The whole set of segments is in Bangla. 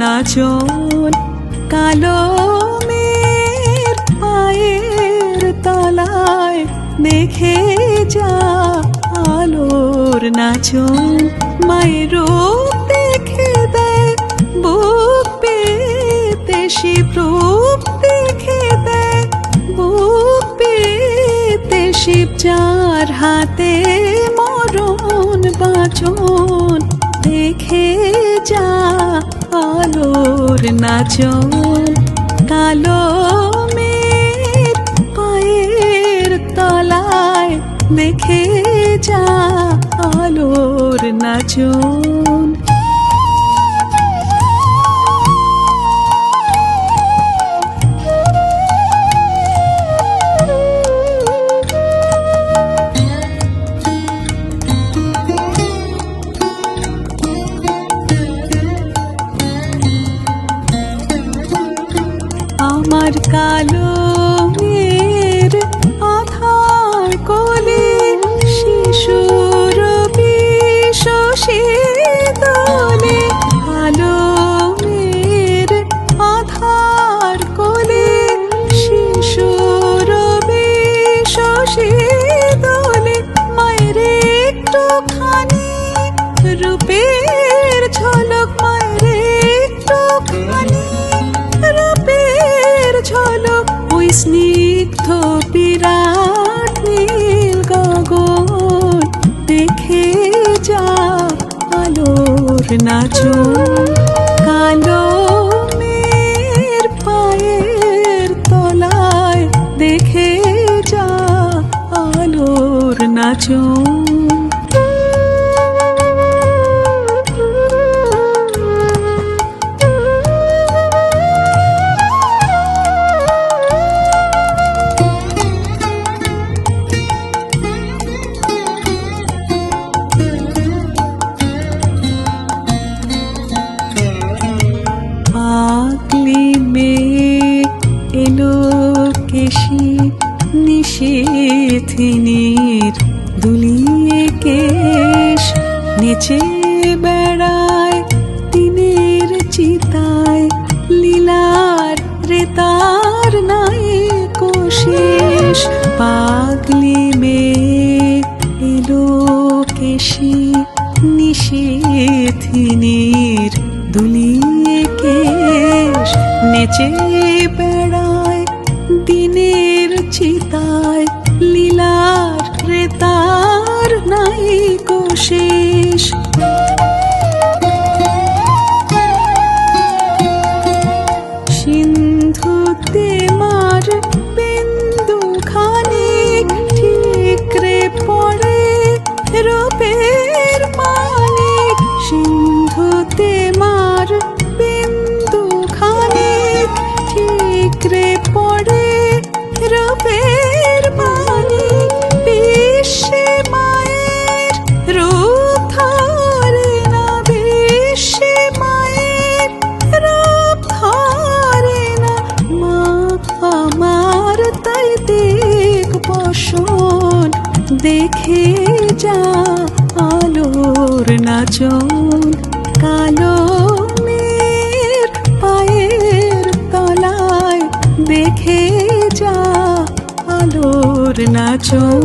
নাচন কালো মেয়ের পায়ের তলায় দেখে যা আলোর নাচন মায়ের রূপ দেখে দেয় বুক পেতে শিব রূপ দেখে দেয় বুক পেতে শিব যার হাতে মরণ বাঁচন দেখে যা আলোর নাচন কালো মেয়ের পায়ের তলায় দেখে যা আলোর নাচন আমার কালো মেয়ের আধার কোলে শিশুর বিশ্বসী দোলে কালো মেয়ের আধার কোলে শিশুর বিশ্বসী দোলে মায়ের একটুখানি রূপের ঝলক মায়ের একটুখানি ঝলক ওই স্নিগ্ধ বিরাট নীল গগন দেখে যা আলোর নাচন কালো মেয়ের পায়ের তলায় দেখে যা আলোর নাচন পাগলি মেয়ে এলো কেশি নিষেধিনীর দুলিয়ে কেশ নেচে বেড়ায় দিনের চিতায় লীলার রেতার নাই কোশেষ পাগলি মেয়ে এলো কেশি নিষেধিনীর দুলিয়ে কেশ নেচে বেড়ায় দিনের চিতায় লীলার রেতার নাই কোশেষ সিন্ধুতে মার বিন্দু খানিক ঠিকরে পড়ে রূপের মালিক সিন্ধুতে মার বিন্দু খানিক ঠিকরে পড়ে রূপের মালিক বিশ্বে মায়ের রূপ ধরে না বিশ্বে মায়ের রূপ ধরে না মা আমার তাই দেখ বসন দেখে যা আলোর নাচন কালো মেয়ের পায়ের তলায় দেখে যা আলোর নাচন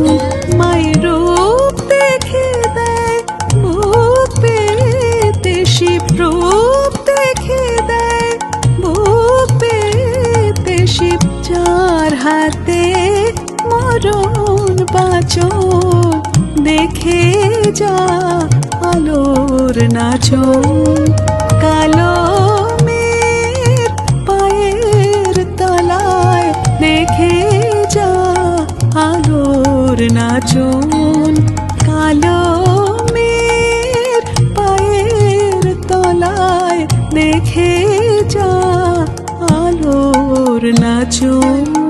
মায়ের রূপ দেখে দেয় বুক পেতে শিব রূপ দেখে দেয় বুক পেতে শিব যার হাতে মরণ বাঁচন দেখে যা আলোর নাচন কালো মেয়ের পায়ের তলায় দেখে যা আলোর নাচন কালো মেয়ের পায়ের তলায় দেখে যা আলোর নাচন।